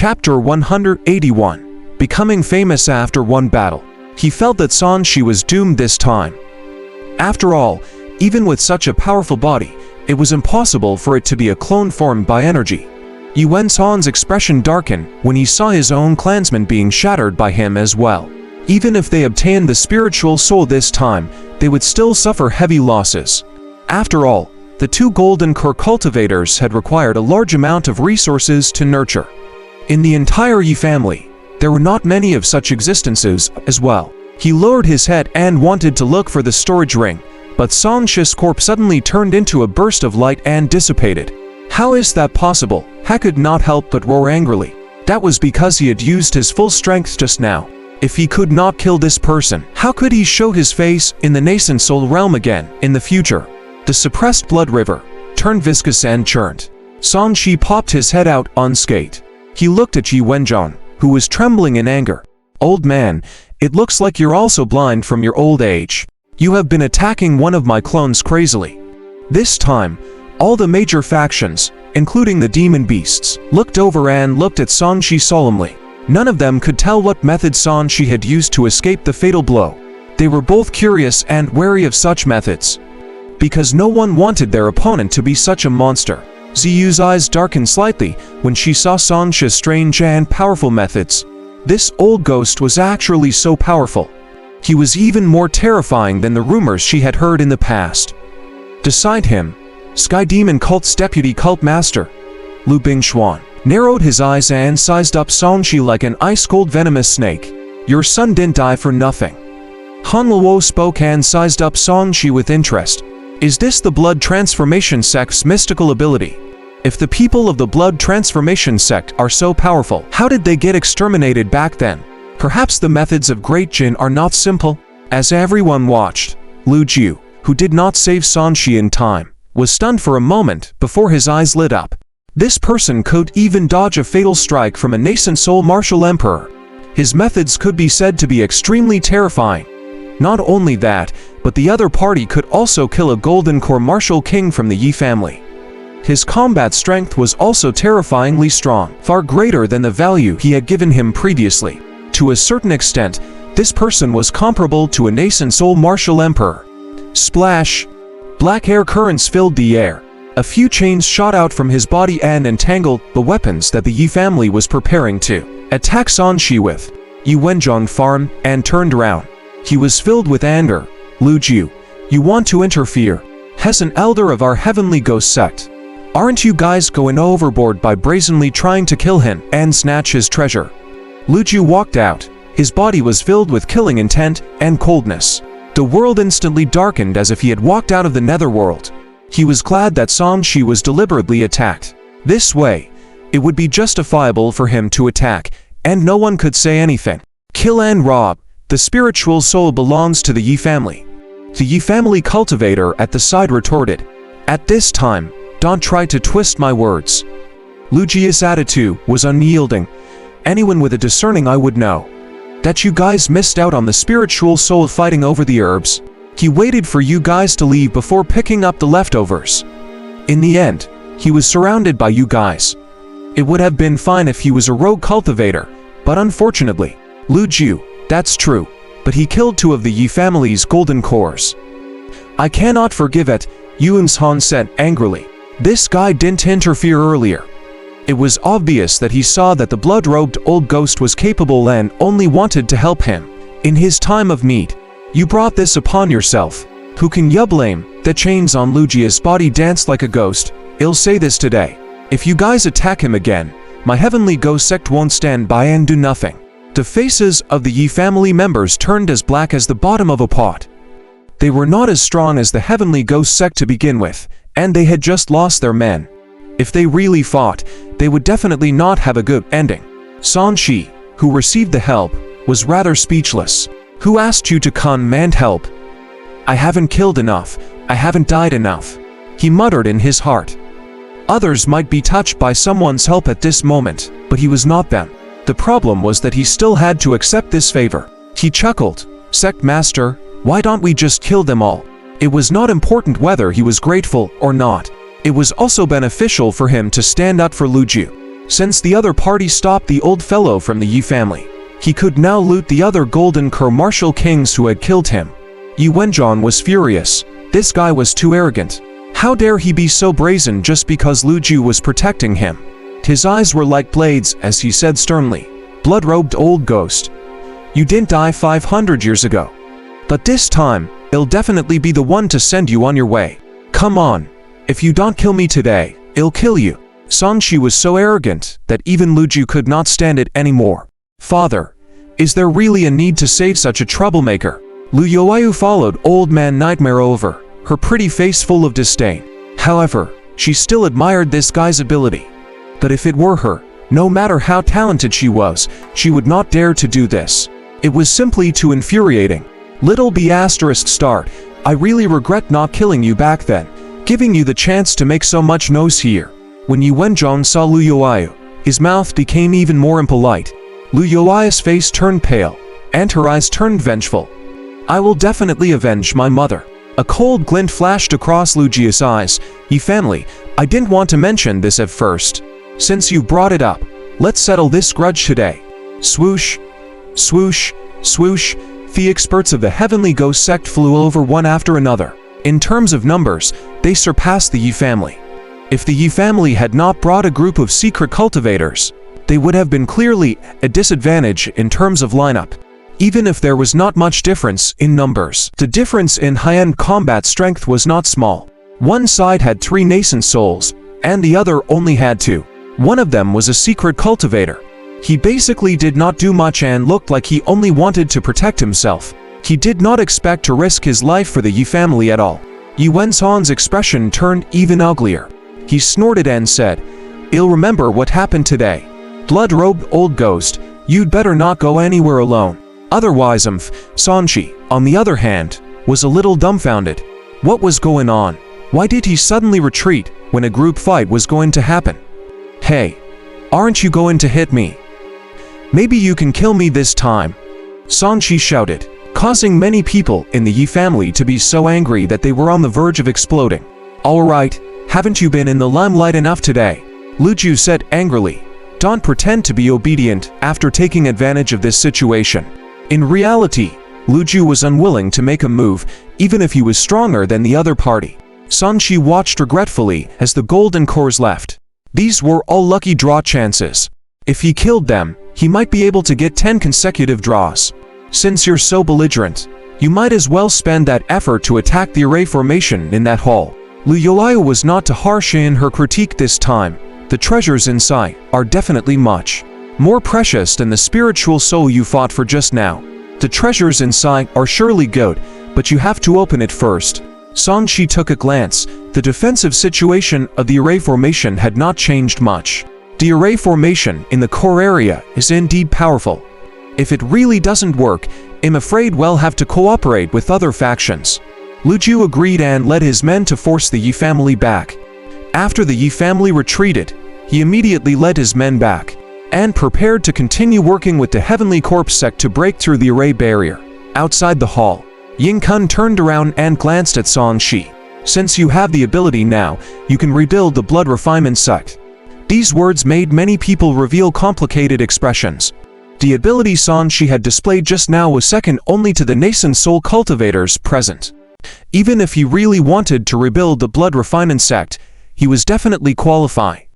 Chapter 181. Becoming famous after one battle. He felt that Sanshi was doomed this time. After all, even with such a powerful body, it was impossible for it to be a clone formed by energy. Yuan San's expression darkened when he saw his own clansmen being shattered by him as well. Even if they obtained the spiritual soul this time, they would still suffer heavy losses. After all, the two golden core cultivators had required a large amount of resources to nurture. In the entire Yi family, there were not many of such existences as well. He lowered his head and wanted to look for the storage ring, but Sanshi's corpse suddenly turned into a burst of light and dissipated. How is that possible? He could not help but roar angrily. That was because he had used his full strength just now. If he could not kill this person, how could he show his face in the nascent soul realm again in the future? The suppressed blood river turned viscous and churned. Sanshi popped his head out unscathed. He looked at Yi Wenzhong, who was trembling in anger. "Old man, it looks like you're also blind from your old age. You have been attacking one of my clones crazily." This time, all the major factions, including the demon beasts, looked over and looked at Sanshi solemnly. None of them could tell what method Sanshi had used to escape the fatal blow. They were both curious and wary of such methods, because no one wanted their opponent to be such a monster. Ziyu's eyes darkened slightly when she saw Sanshi's strange and powerful methods. This old ghost was actually so powerful. He was even more terrifying than the rumors she had heard in the past. Beside him, Sky Demon Cult's deputy cult master, Lu Bingxuan, narrowed his eyes and sized up Sanshi like an ice-cold venomous snake. "Your son didn't die for nothing." Han Luo spoke and sized up Sanshi with interest. "Is this the Blood Transformation Sect's mystical ability? If the people of the Blood Transformation Sect are so powerful, how did they get exterminated back then? Perhaps the methods of Great Jin are not simple?" As everyone watched, Lu Jiu, who did not save Sanshi in time, was stunned for a moment before his eyes lit up. This person could even dodge a fatal strike from a nascent soul martial emperor. His methods could be said to be extremely terrifying. Not only that, but the other party could also kill a golden core martial king from the Yi family. His combat strength was also terrifyingly strong, far greater than the value he had given him previously. To a certain extent, this person was comparable to a nascent soul martial emperor. Splash! Black air currents filled the air. A few chains shot out from his body and entangled the weapons that the Yi family was preparing to attack Sanshi with. Yi Wenzhong farmed and turned around. He was filled with anger. "Lu Jiu, you want to interfere? As an elder of our heavenly ghost sect, aren't you guys going overboard by brazenly trying to kill him and snatch his treasure?" Lu Jiu walked out. His body was filled with killing intent and coldness. The world instantly darkened as if he had walked out of the netherworld. He was glad that Sanshi was deliberately attacked. This way, it would be justifiable for him to attack, and no one could say anything. "Kill and rob. The spiritual soul belongs to the Yi family." The Yi family cultivator at the side retorted, "At this time, don't try to twist my words." Lu Jia's attitude was unyielding. "Anyone with a discerning eye would know that you guys missed out on the spiritual soul fighting over the herbs. He waited for you guys to leave before picking up the leftovers. In the end, he was surrounded by you guys. It would have been fine if he was a rogue cultivator, but unfortunately, Lu Jiu, that's true, but he killed two of the Yi family's golden cores." "I cannot forgive it," Yuan Han said angrily. "This guy didn't interfere earlier. It was obvious that he saw that the blood-robed old ghost was capable and only wanted to help him in his time of need. You brought this upon yourself. Who can you blame?" The chains on Lu Jia's body danced like a ghost. "I'll say this today. If you guys attack him again, my heavenly ghost sect won't stand by and do nothing." The faces of the Yi family members turned as black as the bottom of a pot. They were not as strong as the heavenly ghost sect to begin with, and they had just lost their men. If they really fought, they would definitely not have a good ending. Sanshi, who received the help, was rather speechless. "Who asked you to command help? I haven't killed enough. I haven't died enough," he muttered in his heart. Others might be touched by someone's help at this moment, but he was not them. The problem was that he still had to accept this favor. He chuckled. "Sect Master, why don't we just kill them all?" It was not important whether he was grateful or not. It was also beneficial for him to stand up for Lu Jiu. Since the other party stopped the old fellow from the Yi family, he could now loot the other golden martial kings who had killed him. Yi Wenjian was furious. This guy was too arrogant. How dare he be so brazen just because Lu Ju was protecting him? His eyes were like blades as he said sternly, "Blood-robed old ghost. You didn't die 500 years ago. But this time, I'll definitely be the one to send you on your way. Come on. If you don't kill me today, I'll kill you." San Shi was so arrogant that even Lu Ju could not stand it anymore. "Father, is there really a need to save such a troublemaker?" Lu Youayu followed Old Man Nightmare over, her pretty face full of disdain. However, she still admired this guy's ability. But if it were her, no matter how talented she was, she would not dare to do this. It was simply too infuriating. Little B****, I really regret not killing you back then, giving you the chance to make so much noise here. When Yi Wenjian saw Lu Youayu, his mouth became even more impolite. Lu Youayu's face turned pale, and her eyes turned vengeful. "I will definitely avenge my mother." A cold glint flashed across Lu Jia's eyes. "Yi family, I didn't want to mention this at first. Since you brought it up, let's settle this grudge today." Swoosh, swoosh, swoosh, the experts of the Heavenly Ghost sect flew over one after another. In terms of numbers, they surpassed the Yi family. If the Yi family had not brought a group of secret cultivators, they would have been clearly a disadvantage in terms of lineup. Even if there was not much difference in numbers, the difference in high-end combat strength was not small. One side had 3 nascent souls, and the other only had 2. One of them was a secret cultivator. He basically did not do much and looked like he only wanted to protect himself. He did not expect to risk his life for the Yi family at all. Yi Wenjian's expression turned even uglier. He snorted and said, "I'll remember what happened today. Blood-robed old ghost, you'd better not go anywhere alone. Otherwise San Shi, on the other hand, was a little dumbfounded. What was going on? Why did he suddenly retreat when a group fight was going to happen? Hey, aren't you going to hit me? Maybe you can kill me this time." San Shi shouted, causing many people in the Yi family to be so angry that they were on the verge of exploding. "Alright, haven't you been in the limelight enough today?" Lu Ju said angrily. "Don't pretend to be obedient after taking advantage of this situation." In reality, Lu Ju was unwilling to make a move, even if he was stronger than the other party. San Shi watched regretfully as the golden cores left. These were all lucky draw chances. If he killed them, he might be able to get 10 consecutive draws. Since you're so belligerent, you might as well spend that effort to attack the array formation in that hall. Lu Youayu was not too harsh in her critique this time. The treasures inside are definitely much more precious than the spiritual soul you fought for just now. The treasures inside are surely good, but you have to open it first. San Shi took a glance. The defensive situation of the array formation had not changed much. The array formation in the core area is indeed powerful. If it really doesn't work, I'm afraid we'll have to cooperate with other factions. Lu Ju agreed and led his men to force the Yi family back. After the Yi family retreated, he immediately led his men back and prepared to continue working with the Heavenly Corpse sect to break through the array barrier. Outside the hall, Ying Kun turned around and glanced at San Shi. "Since you have the ability now, you can rebuild the blood refinement sect." These words made many people reveal complicated expressions. The ability San Shi had displayed just now was second only to the nascent soul cultivators present. Even if he really wanted to rebuild the blood refinement sect, he was definitely qualified.